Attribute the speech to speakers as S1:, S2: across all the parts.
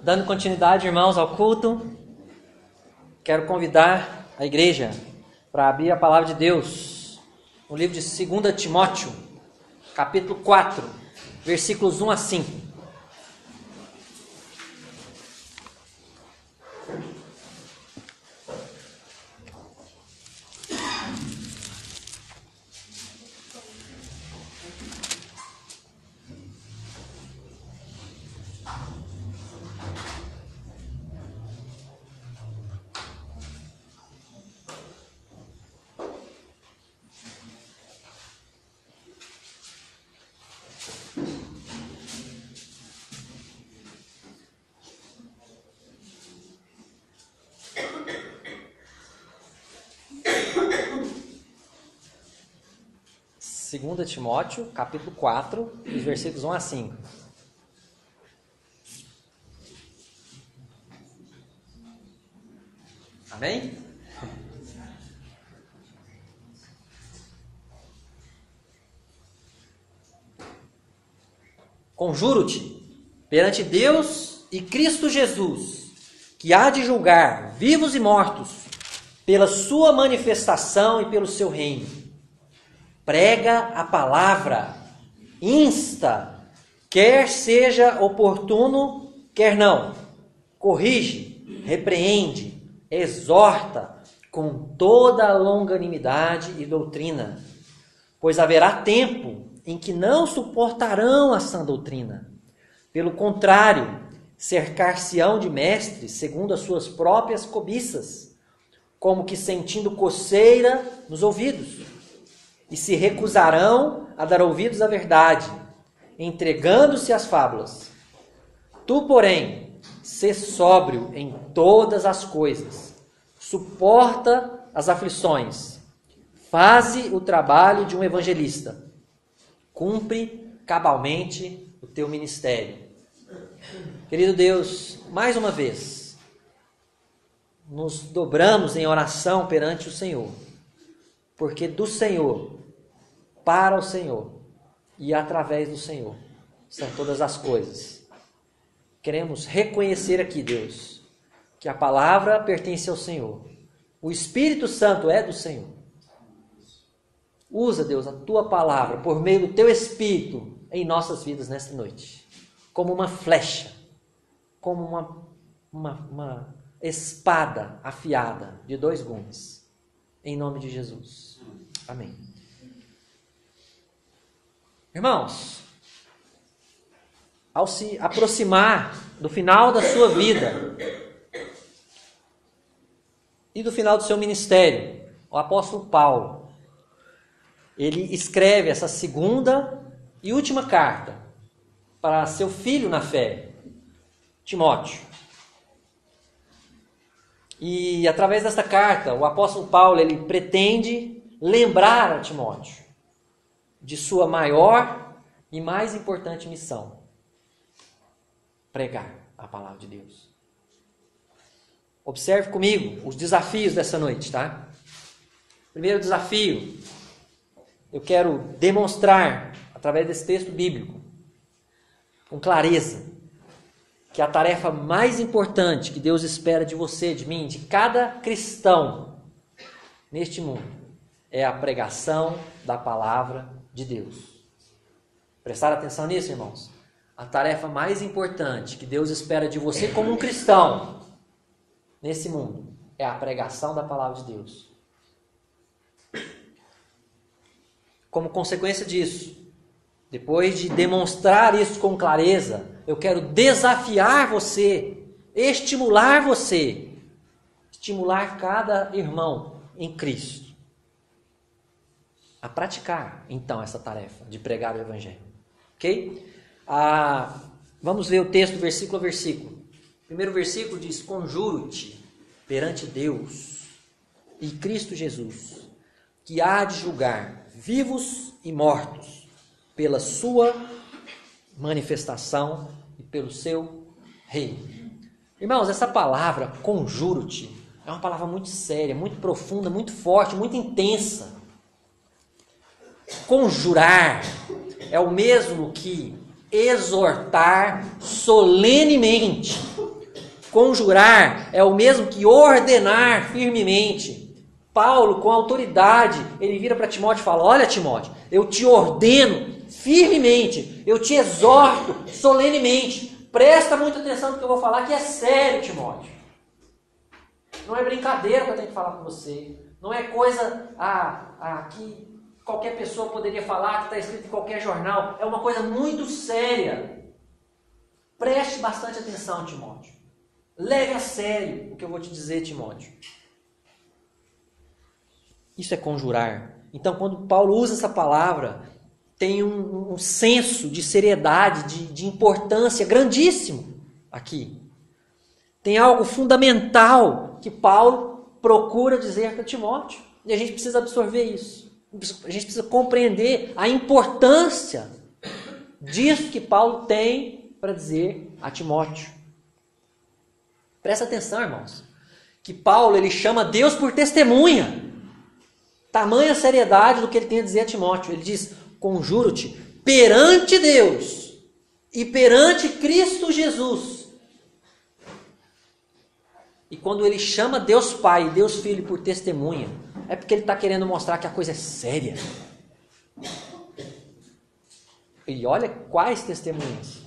S1: Dando continuidade, irmãos, ao culto, quero convidar a igreja para abrir a palavra de Deus no livro de 2 Timóteo, capítulo 4, versículos 1 a 5. Segunda Timóteo, capítulo 4, os versículos 1 a 5. Amém? Conjuro-te perante Deus e Cristo Jesus, que há de julgar vivos e mortos, pela sua manifestação e pelo seu reino. Prega a palavra, insta, quer seja oportuno, quer não. Corrige, repreende, exorta com toda a longanimidade e doutrina. Pois haverá tempo em que não suportarão a sã doutrina. Pelo contrário, cercar-se-ão de mestres segundo as suas próprias cobiças, como que sentindo coceira nos ouvidos. E se recusarão a dar ouvidos à verdade, entregando-se às fábulas. Tu, porém, sê sóbrio em todas as coisas, suporta as aflições, faze o trabalho de um evangelista, cumpre cabalmente o teu ministério. Querido Deus, mais uma vez, nos dobramos em oração perante o Senhor, porque do Senhor, para o Senhor e através do Senhor são todas as coisas. Queremos reconhecer aqui, Deus, que a palavra pertence ao Senhor. O Espírito Santo é do Senhor. Usa, Deus, a tua palavra por meio do teu Espírito em nossas vidas nesta noite, como uma flecha, como uma espada afiada de 2 gumes. Em nome de Jesus. Amém. Irmãos, ao se aproximar do final da sua vida e do final do seu ministério, o apóstolo Paulo, ele escreve essa segunda e última carta para seu filho na fé, Timóteo. E através desta carta, o apóstolo Paulo ele pretende lembrar a Timóteo de sua maior e mais importante missão: pregar a palavra de Deus. Observe comigo os desafios dessa noite, tá? Primeiro desafio, eu quero demonstrar, através desse texto bíblico, com clareza, que a tarefa mais importante que Deus espera de você, de mim, de cada cristão neste mundo, é a pregação da palavra de Deus. Prestaram atenção nisso, irmãos? A tarefa mais importante que Deus espera de você como um cristão nesse mundo é a pregação da palavra de Deus. Como consequência disso, depois de demonstrar isso com clareza, eu quero desafiar você, estimular cada irmão em Cristo a praticar, então, essa tarefa de pregar o Evangelho. Ok? Vamos ver o texto versículo a versículo. O primeiro versículo diz: conjuro-te perante Deus e Cristo Jesus, que há de julgar vivos e mortos pela sua manifestação e pelo seu reino. Irmãos, essa palavra, conjuro-te, é uma palavra muito séria, muito profunda, muito forte, muito intensa. Conjurar é o mesmo que exortar solenemente. Conjurar é o mesmo que ordenar firmemente. Paulo, com autoridade, ele vira para Timóteo e fala: olha, Timóteo, eu te ordeno firmemente, eu te exorto solenemente. Presta muita atenção no que eu vou falar, que é sério, Timóteo. Não é brincadeira que eu tenho que falar com você. Não é coisa que qualquer pessoa poderia falar, que está escrito em qualquer jornal. É uma coisa muito séria. Preste bastante atenção, Timóteo. Leve a sério o que eu vou te dizer, Timóteo. Isso é conjurar. Então, quando Paulo usa essa palavra, tem um senso de seriedade, de importância grandíssimo aqui. Tem algo fundamental que Paulo procura dizer para Timóteo. E a gente precisa absorver isso. A gente precisa compreender a importância disso que Paulo tem para dizer a Timóteo. Presta atenção, irmãos. Que Paulo, ele chama Deus por testemunha. Tamanha seriedade do que ele tem a dizer a Timóteo. Ele diz: conjuro-te perante Deus e perante Cristo Jesus. E quando ele chama Deus Pai e Deus Filho por testemunha, é porque ele está querendo mostrar que a coisa é séria. E olha quais testemunhas.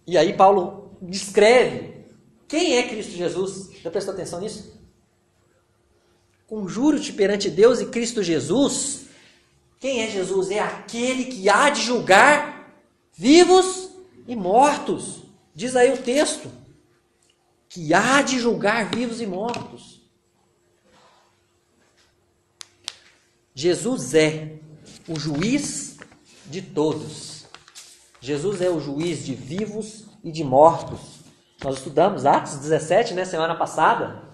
S1: E aí Paulo descreve quem é Cristo Jesus. Já prestou atenção nisso? Conjuro-te perante Deus e Cristo Jesus. Quem é Jesus? É aquele que há de julgar vivos e mortos. Diz aí o texto. Que há de julgar vivos e mortos. Jesus é o juiz de todos. Jesus é o juiz de vivos e de mortos. Nós estudamos Atos 17, semana passada.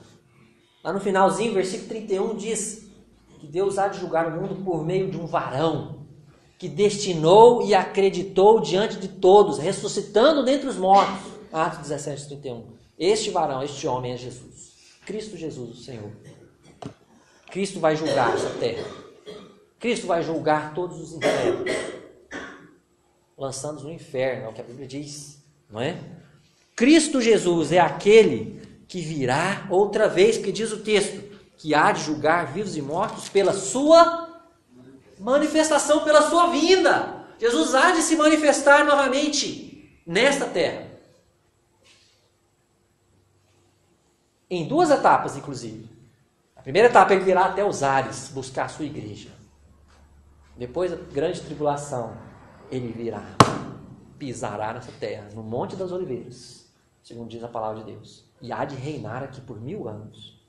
S1: Lá no finalzinho, versículo 31, diz que Deus há de julgar o mundo por meio de um varão que destinou e acreditou diante de todos, ressuscitando dentre os mortos. Atos 17, 31. Este varão, este homem é Jesus. Cristo Jesus, o Senhor. Cristo vai julgar essa terra. Cristo vai julgar todos os infernos, lançando-os no inferno, é o que a Bíblia diz, não é? Cristo Jesus é aquele que virá outra vez, porque diz o texto, que há de julgar vivos e mortos pela sua manifestação, pela sua vinda. Jesus há de se manifestar novamente nesta terra. Em duas etapas, inclusive. A primeira etapa, ele virá até os ares buscar a sua igreja. Depois da grande tribulação, ele virá, pisará nessa terra, no Monte das Oliveiras, segundo diz a palavra de Deus, e há de reinar aqui por 1000 anos.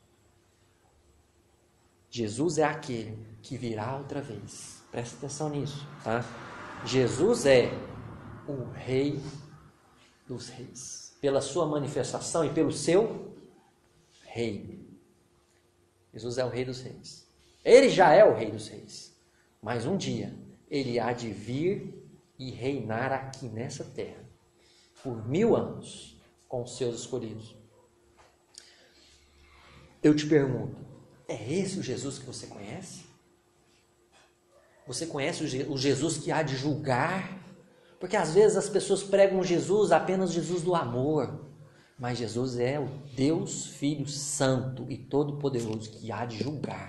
S1: Jesus é aquele que virá outra vez. Presta atenção nisso, tá? Jesus é o Rei dos Reis, pela sua manifestação e pelo seu reino. Jesus é o Rei dos Reis. Ele já é o Rei dos Reis, mas um dia ele há de vir e reinar aqui nessa terra por 1000 anos com os seus escolhidos. Eu te pergunto, é esse o Jesus que você conhece? Você conhece o Jesus que há de julgar? Porque às vezes as pessoas pregam Jesus apenas Jesus do amor, mas Jesus é o Deus Filho Santo e Todo-Poderoso que há de julgar.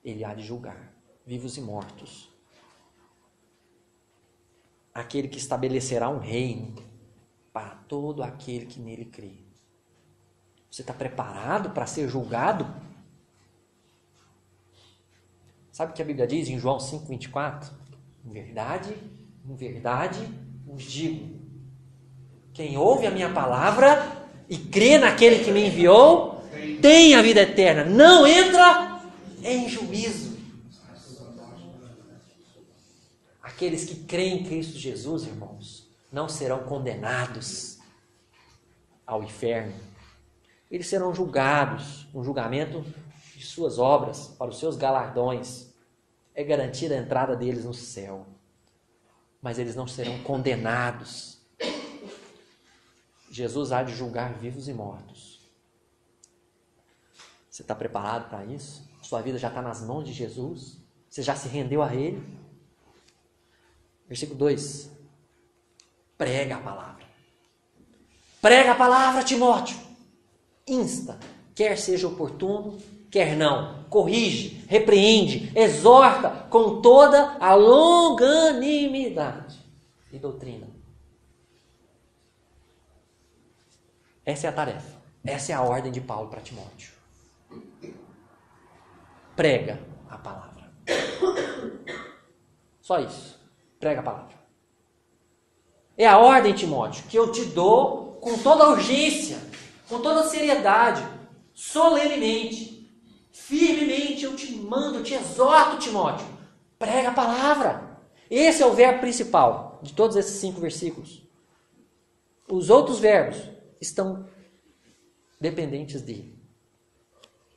S1: Ele há de julgar vivos e mortos. Aquele que estabelecerá um reino para todo aquele que nele crê. Você está preparado para ser julgado? Sabe o que a Bíblia diz em João 5,24? Em verdade vos digo, quem ouve a minha palavra e crê naquele que me enviou, tem a vida eterna, não entra em juízo. Aqueles que creem em Cristo Jesus, irmãos, não serão condenados ao inferno. Eles serão julgados, um julgamento de suas obras, para os seus galardões. É garantida a entrada deles no céu. Mas eles não serão condenados. Jesus há de julgar vivos e mortos. Você está preparado para isso? sua vida já está nas mãos de Jesus? Você já se rendeu a Ele? Versículo 2. Prega a palavra. Prega a palavra, Timóteo. Insta, quer seja oportuno, quer não. Corrige, repreende, exorta com toda a longanimidade e doutrina. Essa é a tarefa. Essa é a ordem de Paulo para Timóteo. Prega a palavra. Só isso. Prega a palavra. É a ordem, Timóteo, que eu te dou com toda a urgência, com toda a seriedade, solenemente, firmemente eu te mando, eu te exorto, Timóteo. Prega a palavra. Esse é o verbo principal de todos esses 5 versículos. Os outros verbos estão dependentes dele.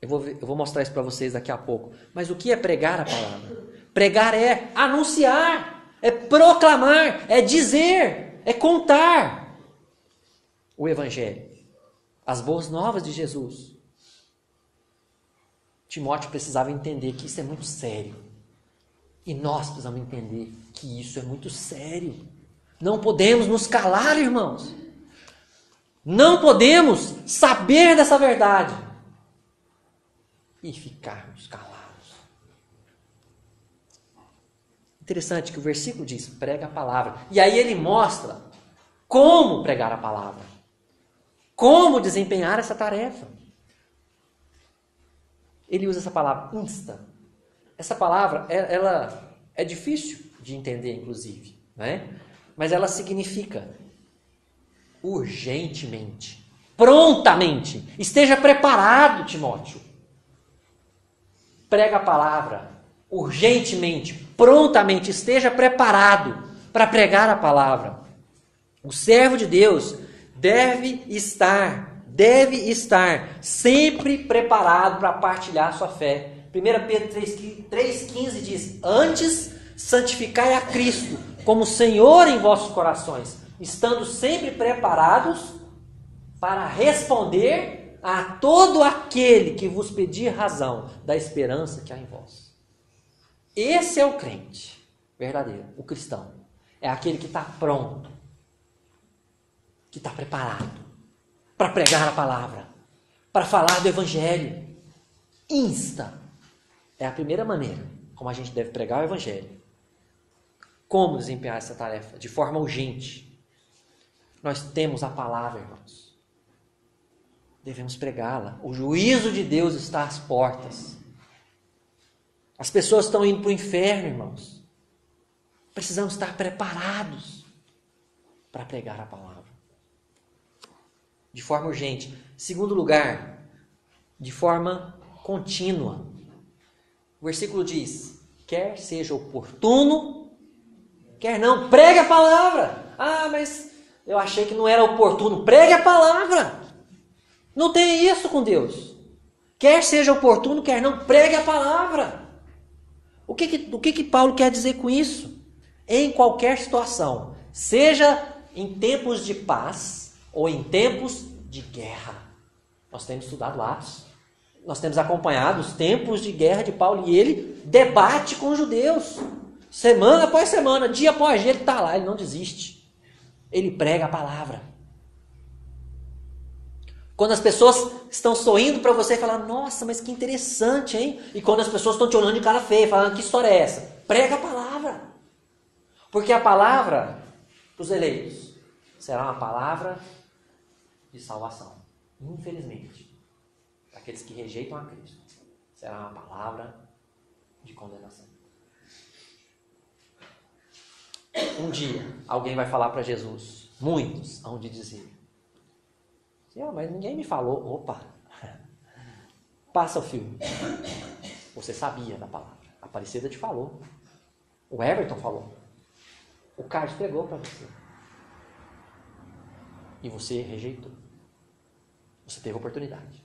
S1: Eu vou mostrar isso para vocês daqui a pouco. Mas o que é pregar a palavra? Pregar é anunciar, é proclamar, é dizer, é contar o Evangelho, as boas novas de Jesus. Timóteo precisava entender que isso é muito sério. E nós precisamos entender que isso é muito sério. Não podemos nos calar, irmãos. Não podemos saber dessa verdade e ficarmos calados. Interessante que o versículo diz, prega a palavra. E aí ele mostra como pregar a palavra. Como desempenhar essa tarefa. Ele usa essa palavra, insta. Essa palavra, ela é difícil de entender, inclusive, né? Mas ela significa urgentemente, prontamente. Esteja preparado, Timóteo. Prega a palavra urgentemente, prontamente. Esteja preparado para pregar a palavra. O servo de Deus deve estar sempre preparado para partilhar sua fé. 1 Pedro 3,15 diz, antes santificai a Cristo como Senhor em vossos corações, estando sempre preparados para responder a todo aquele que vos pedir razão da esperança que há em vós. Esse é o crente verdadeiro, o cristão. É aquele que está pronto, que está preparado para pregar a palavra, para falar do Evangelho. Insta. É a primeira maneira como a gente deve pregar o Evangelho. Como desempenhar essa tarefa? De forma urgente. Nós temos a palavra, irmãos. Devemos pregá-la. O juízo de Deus está às portas. As pessoas estão indo para o inferno, irmãos. Precisamos estar preparados para pregar a palavra. De forma urgente. Segundo lugar, de forma contínua. O versículo diz, quer seja oportuno, quer não, pregue a palavra. Ah, mas eu achei que não era oportuno. Pregue a palavra. Não tem isso com Deus. Quer seja oportuno, quer não, pregue a palavra. O que Paulo quer dizer com isso? Em qualquer situação, seja em tempos de paz ou em tempos de guerra. Nós temos estudado Atos. Nós temos acompanhado os tempos de guerra de Paulo e ele debate com os judeus. Semana após semana, dia após dia, ele está lá, ele não desiste. Ele prega a palavra. Quando as pessoas estão sorrindo para você e falando, nossa, mas que interessante, hein? E quando as pessoas estão te olhando de cara feia, falando, que história é essa? Prega a palavra. Porque a palavra dos eleitos será uma palavra de salvação. Infelizmente, para aqueles que rejeitam a Cristo, será uma palavra de condenação. Um dia, alguém vai falar para Jesus, muitos hão de dizer, mas ninguém me falou. Opa, passa o filme. Você sabia da palavra. A Aparecida te falou. O Everton falou. O Carlos pregou para você. E você rejeitou. Você teve oportunidade.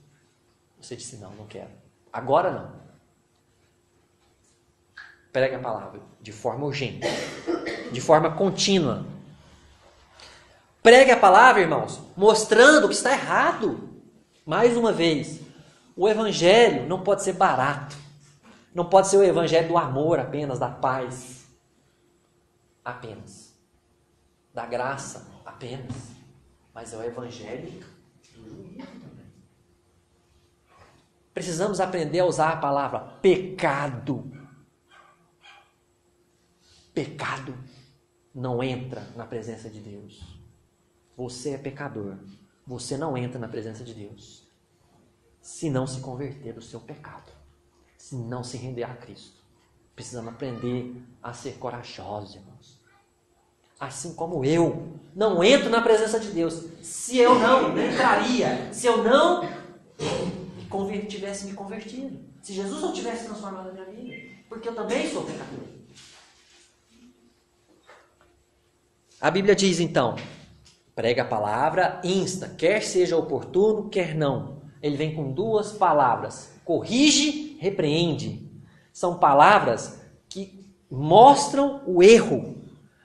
S1: Você disse, não quero. Agora não. Prega a palavra de forma urgente. De forma contínua. Pregue a palavra, irmãos, mostrando que está errado. Mais uma vez, o Evangelho não pode ser barato. Não pode ser o evangelho do amor apenas, da paz apenas, da graça apenas, mas é o evangelho do juízo também. Precisamos aprender a usar a palavra pecado. Pecado não entra na presença de Deus. Você é pecador. Você não entra na presença de Deus se não se converter do seu pecado, se não se render a Cristo. Precisamos aprender a ser corajosos, irmãos. Assim como eu não entro na presença de Deus, se eu não entraria, se eu não tivesse me convertido, se Jesus não tivesse transformado a minha vida, porque eu também sou pecador. A Bíblia diz então, prega a palavra, insta, quer seja oportuno, quer não. Ele vem com duas palavras, corrige, repreende. São palavras que mostram o erro.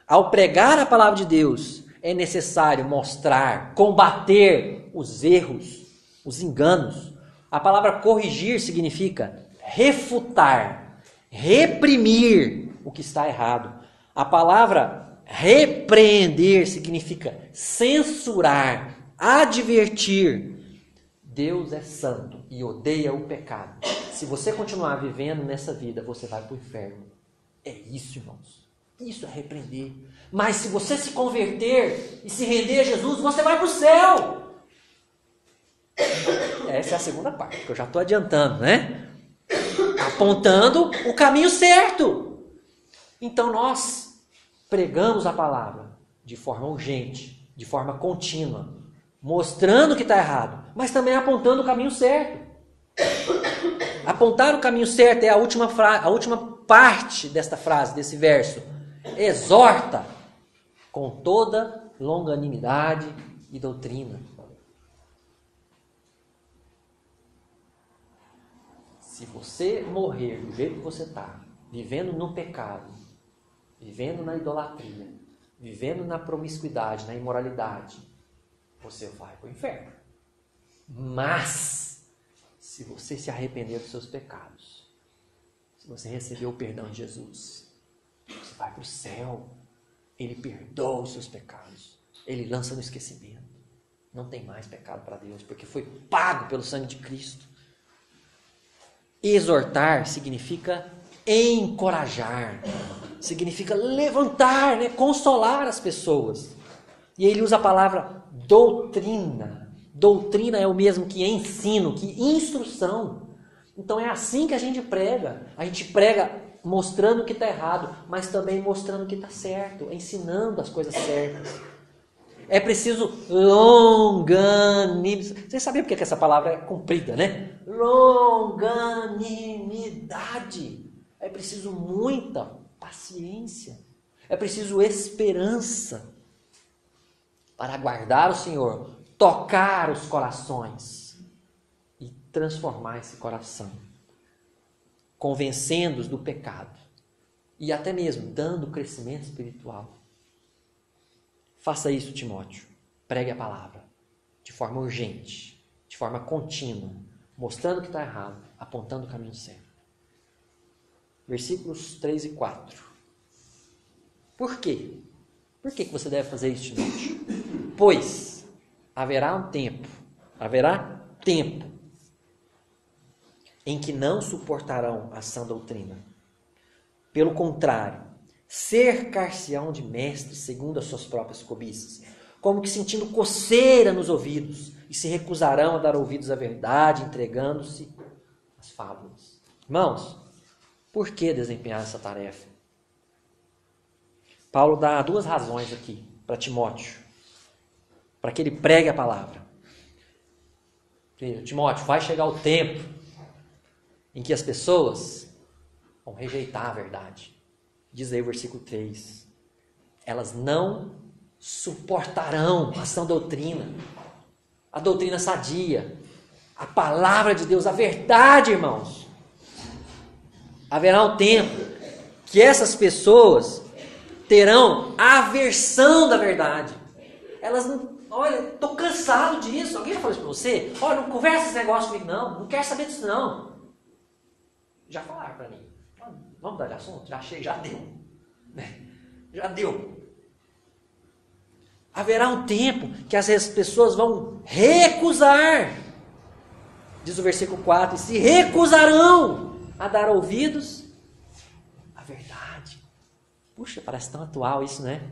S1: Ao pregar a palavra de Deus, é necessário mostrar, combater os erros, os enganos. A palavra corrigir significa refutar, reprimir o que está errado. A palavra repreender significa censurar, advertir. Deus é santo e odeia o pecado. Se você continuar vivendo nessa vida, você vai para o inferno. É isso, irmãos. Isso é repreender. Mas se você se converter e se render a Jesus, você vai para o céu. Essa é a segunda parte, que eu já estou adiantando, né? Apontando o caminho certo. Então nós pregamos a palavra de forma urgente, de forma contínua, mostrando que está errado, mas também apontando o caminho certo. Apontar o caminho certo é a última parte desta frase, desse verso. Exorta com toda longanimidade e doutrina. Se você morrer do jeito que você está, vivendo no pecado, vivendo na idolatria, vivendo na promiscuidade, na imoralidade, você vai para o inferno. Mas, se você se arrepender dos seus pecados, se você receber o perdão de Jesus, você vai para o céu. Ele perdoa os seus pecados. Ele lança no esquecimento. Não tem mais pecado para Deus, porque foi pago pelo sangue de Cristo. Exortar significa encorajar, significa levantar, né? Consolar as pessoas. E ele usa a palavra doutrina. Doutrina é o mesmo que ensino, que instrução. Então é assim que a gente prega. A gente prega mostrando o que está errado, mas também mostrando o que está certo, ensinando as coisas certas. É preciso longanimidade. Vocês sabiam porque que essa palavra é comprida, né? Longanimidade. É preciso muita paciência. É preciso esperança para aguardar o Senhor, tocar os corações e transformar esse coração, convencendo-os do pecado e até mesmo dando crescimento espiritual. Faça isso, Timóteo. Pregue a palavra de forma urgente, de forma contínua, mostrando o que está errado, apontando o caminho certo. Versículos 3 e 4. Por quê? Por que você deve fazer isso, Timóteo? Pois haverá tempo em que não suportarão a sã doutrina. Pelo contrário, cercar-se-ão de mestres segundo as suas próprias cobiças, como que sentindo coceira nos ouvidos, e se recusarão a dar ouvidos à verdade, entregando-se às fábulas. Irmãos, por que desempenhar essa tarefa? Paulo dá duas razões aqui para Timóteo, para que ele pregue a palavra. Primeiro, Timóteo, vai chegar o tempo em que as pessoas vão rejeitar a verdade. Diz aí o versículo 3. Elas não suportarão a sã doutrina, a doutrina sadia, a palavra de Deus, a verdade, irmãos. Haverá um tempo que essas pessoas terão aversão da verdade. Elas não, olha, estou cansado disso. Alguém já falou isso para você? Olha, não conversa esse negócio comigo não quero saber disso não. já falaram para mim. Vamos mudar de assunto? Já achei, já deu. Né? Já deu. Haverá um tempo que as pessoas vão recusar. Diz o versículo 4, e se recusarão a dar ouvidos à verdade. Puxa, parece tão atual isso, né?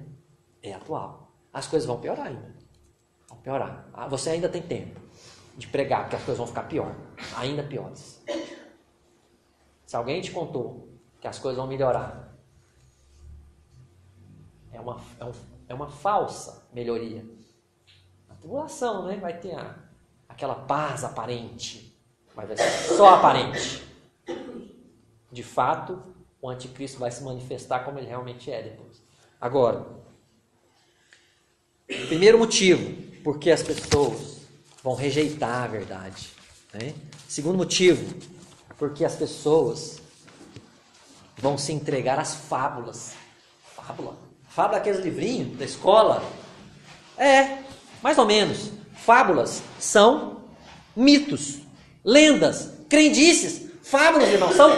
S1: É atual. As coisas vão piorar ainda. Vão piorar. Você ainda tem tempo de pregar, porque as coisas vão ficar pior. Ainda piores. Se alguém te contou que as coisas vão melhorar, é uma falsa melhoria. A tribulação, né? Vai ter aquela paz aparente, mas vai ser só aparente. De fato, o anticristo vai se manifestar como ele realmente é depois. Agora, primeiro motivo, porque as pessoas vão rejeitar a verdade. Né? Segundo motivo, porque as pessoas vão se entregar às fábulas. Fábula é aqueles livrinhos da escola? Mais ou menos. Fábulas são mitos, lendas, crendices. Fábulas, irmão, são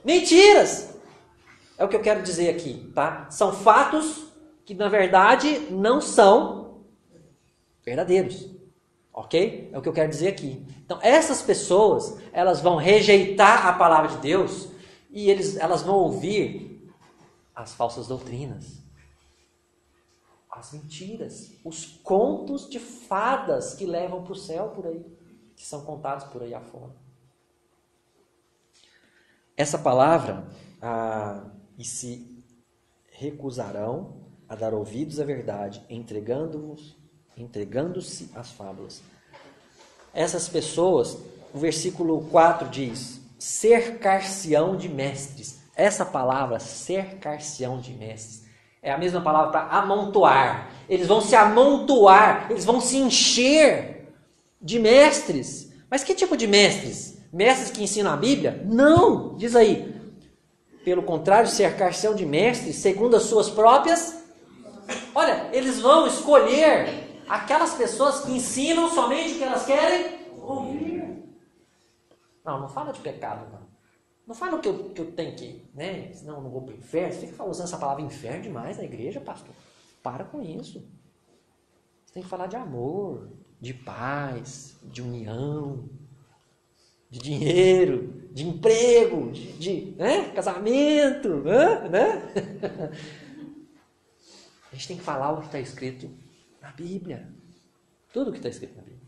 S1: mentiras. É o que eu quero dizer aqui, tá? São fatos que, na verdade, não são verdadeiros. Ok? É o que eu quero dizer aqui. Então, essas pessoas, elas vão rejeitar a palavra de Deus e elas vão ouvir as falsas doutrinas, as mentiras, os contos de fadas que levam para o céu por aí, que são contados por aí afora. Essa palavra, e se recusarão a dar ouvidos à verdade, entregando-se às fábulas. Essas pessoas, o versículo 4 diz, cercar-se-ão de mestres. Essa palavra, cercar-se-ão de mestres, é a mesma palavra para amontoar. Eles vão se amontoar, eles vão se encher de mestres. Mas que tipo de mestres? Mestres que ensinam a Bíblia? Não, diz aí. Pelo contrário, cercar-se-ão de mestres segundo as suas próprias. Olha, eles vão escolher aquelas pessoas que ensinam somente o que elas querem ouvir. Não fala de pecado, não. Não fala que eu tenho que, né? Senão eu não vou para o inferno. Você fica usando essa palavra inferno demais na igreja, pastor. Para com isso. Você tem que falar de amor, de paz, de união, de dinheiro, de emprego, de casamento, né? A gente tem que falar o que está escrito na Bíblia. Tudo o que está escrito na Bíblia.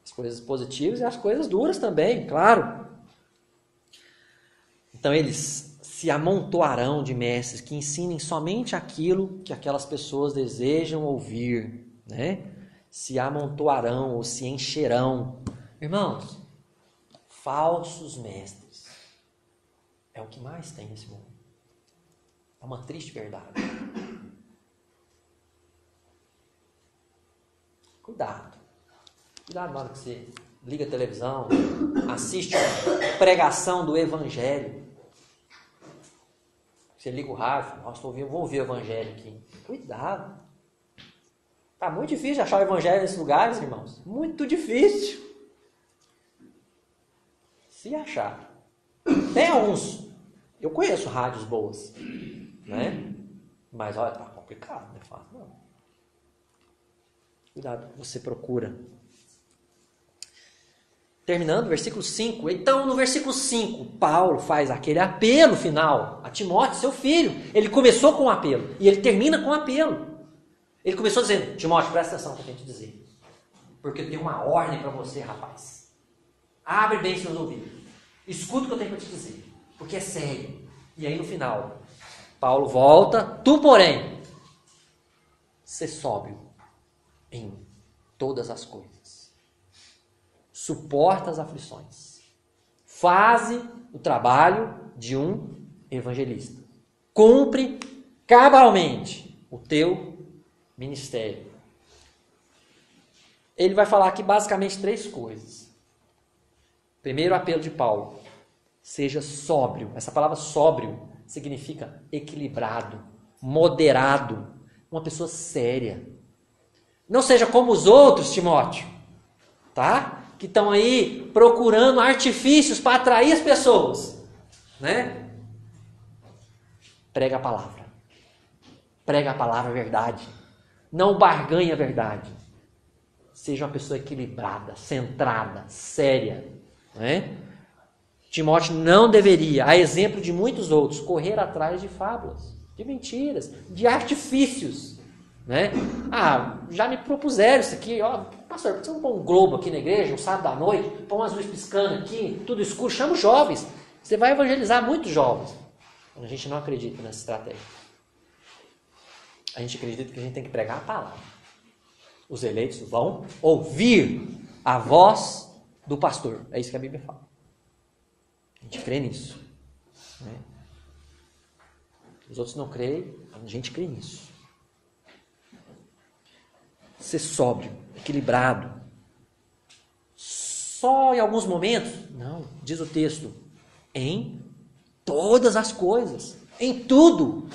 S1: As coisas positivas e as coisas duras também, claro. Então eles se amontoarão de mestres que ensinem somente aquilo que aquelas pessoas desejam ouvir, né? Se amontoarão ou se encherão. Irmãos, falsos mestres é o que mais tem nesse mundo. É uma triste verdade. Cuidado na hora que você liga a televisão, assiste a pregação do Evangelho. Você liga o rádio, nossa, vou ouvir o Evangelho aqui. Cuidado. Está muito difícil achar o Evangelho nesses lugares, irmãos. Muito difícil. Se achar. Tem alguns. Eu conheço rádios boas, né? Mas olha, tá complicado, não é fácil não. Cuidado, você procura. Terminando, versículo 5. Então, no versículo 5, Paulo faz aquele apelo final a Timóteo, seu filho. Ele começou com um apelo e ele termina com um apelo. Ele começou dizendo, Timóteo, presta atenção no que eu tenho que te dizer. Porque eu tenho uma ordem para você, rapaz. Abre bem seus ouvidos. Escuta o que eu tenho para te dizer. Porque é sério. E aí no final, Paulo volta. Tu, porém, ser sóbrio em todas as coisas. Suporta as aflições. Faze o trabalho de um evangelista. Cumpre cabalmente o teu ministério. Ele vai falar aqui basicamente 3 coisas. Primeiro, apelo de Paulo. Seja sóbrio. Essa palavra sóbrio significa equilibrado, moderado, uma pessoa séria. Não seja como os outros, Timóteo, tá? que estão aí procurando artifícios para atrair as pessoas, né? Prega a palavra. Prega a palavra, a verdade. Não barganhe a verdade. Seja uma pessoa equilibrada, centrada, séria, né? Timóteo não deveria, a exemplo de muitos outros, correr atrás de fábulas, de mentiras, de artifícios, né? Já me propuseram isso aqui, ó, pastor, por que você não põe um globo aqui na igreja, um sábado à noite, põe umas luzes piscando aqui, tudo escuro, chama os jovens, você vai evangelizar muitos jovens. A gente não acredita nessa estratégia. A gente acredita que a gente tem que pregar a palavra. Os eleitos vão ouvir a voz do pastor, é isso que a Bíblia fala. A gente crê nisso, né? Os outros não creem, a gente crê nisso. Ser sóbrio, equilibrado. Só em alguns momentos? Não, diz o texto. Em todas as coisas. Em tudo.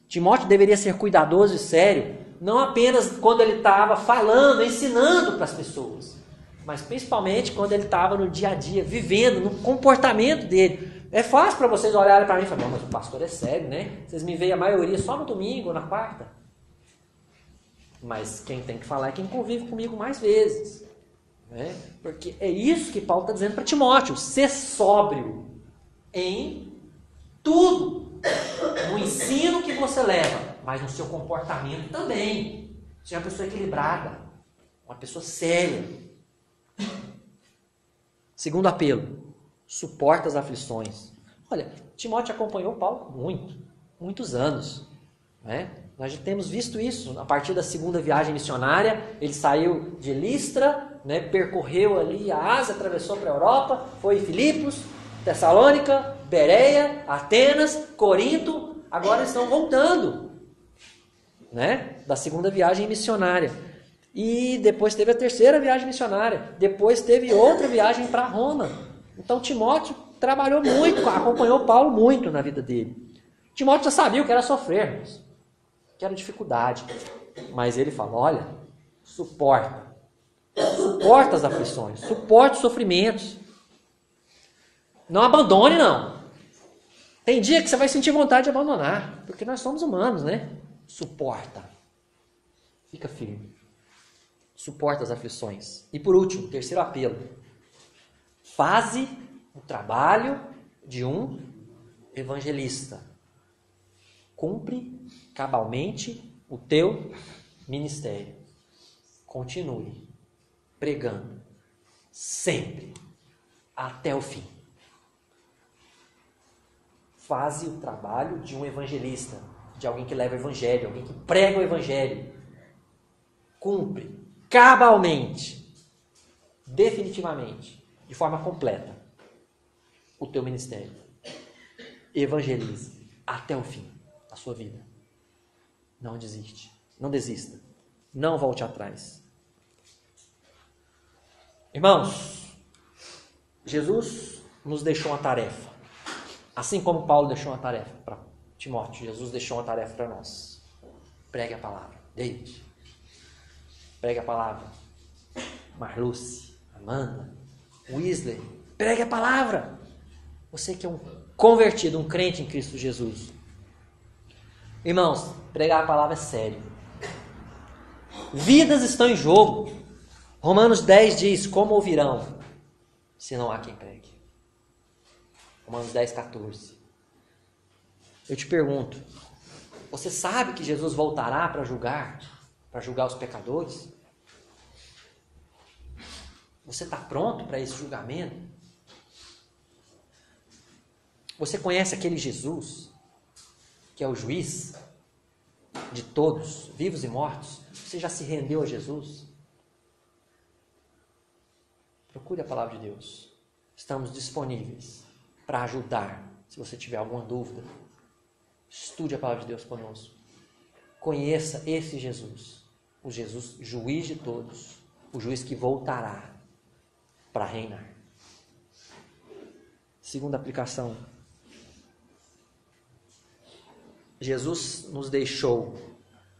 S1: Timóteo deveria ser cuidadoso e sério. Não apenas quando ele estava falando, ensinando para as pessoas. Mas principalmente quando ele estava no dia a dia, vivendo, no comportamento dele. É fácil para vocês olharem para mim e falarem, mas o pastor é sério, né? Vocês me veem a maioria só no domingo ou na quarta. Mas quem tem que falar é quem convive comigo mais vezes, né? Porque é isso que Paulo está dizendo para Timóteo. Ser sóbrio em tudo. No ensino que você leva, mas no seu comportamento também. Seja uma pessoa equilibrada, uma pessoa séria. Segundo apelo, suporta as aflições. Olha, Timóteo acompanhou Paulo muitos anos, né? Nós já temos visto isso a partir da segunda viagem missionária. Ele saiu de Listra, né? Percorreu ali a Ásia, atravessou para a Europa, foi em Filipos, Tessalônica, Bereia, Atenas, Corinto. Agora eles estão voltando, né? Da segunda viagem missionária. E depois teve a terceira viagem missionária. Depois teve outra viagem para Roma. Então Timóteo trabalhou muito, acompanhou Paulo muito na vida dele. Timóteo já sabia o que era sofrer, irmãos, que era dificuldade. Mas ele fala, olha, suporta as aflições, suporta os sofrimentos. Não abandone, não. Tem dia que você vai sentir vontade de abandonar, porque nós somos humanos, né? Suporta. Fica firme. Suporta as aflições. E por último, terceiro apelo. Faze o trabalho de um evangelista. Cumpre cabalmente o teu ministério. Continue pregando sempre até o fim. Faze o trabalho de um evangelista, de alguém que leva o evangelho, alguém que prega o evangelho. Cumpre cabalmente, definitivamente, de forma completa, o teu ministério. Evangelize até o fim da sua vida. Não desiste, não desista, não volte atrás. Irmãos, Jesus nos deixou uma tarefa, assim como Paulo deixou uma tarefa para Timóteo. Jesus deixou uma tarefa para nós. Pregue a palavra. David, pregue a palavra. Marluce, Amanda, Wesley, pregue a palavra. Você que é um convertido, um crente em Cristo Jesus. Irmãos, pregar a palavra é sério. Vidas estão em jogo. Romanos 10 diz, como ouvirão, se não há quem pregue. Romanos 10, 14. Eu te pergunto, você sabe que Jesus voltará para julgar os pecadores? Você está pronto para esse julgamento? Você conhece aquele Jesus que é o juiz de todos, vivos e mortos? Você já se rendeu a Jesus? Procure a palavra de Deus. Estamos disponíveis para ajudar. Se você tiver alguma dúvida, estude a palavra de Deus conosco. Conheça esse Jesus, o Jesus juiz de todos, o juiz que voltará para reinar. Segunda aplicação. Jesus nos deixou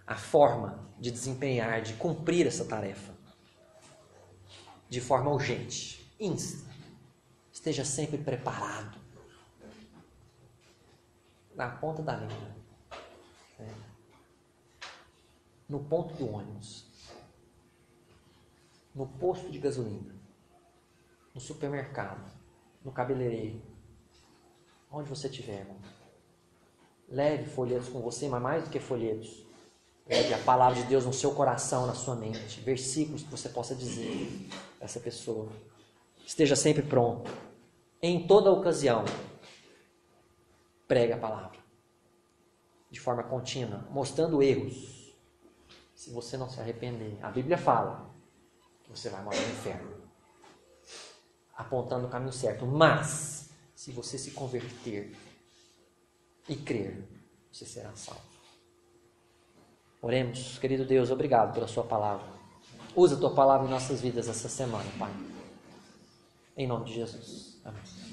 S1: a forma de desempenhar, de cumprir essa tarefa. de forma urgente. Insta. Esteja sempre preparado. Na ponta da língua. No ponto do ônibus. No posto de gasolina. No supermercado. No cabeleireiro. Onde você estiver, irmão. Leve folhetos com você, mas mais do que folhetos. Leve a palavra de Deus no seu coração, na sua mente. Versículos que você possa dizer a essa pessoa. Esteja sempre pronto. Em toda ocasião, pregue a palavra. De forma contínua, mostrando erros. Se você não se arrepender. A Bíblia fala que você vai morar no inferno. Apontando o caminho certo. Mas, se você se converter e crer, você será salvo. Oremos. Querido Deus, obrigado pela sua palavra. Usa a tua palavra em nossas vidas essa semana, Pai. Em nome de Jesus. Amém.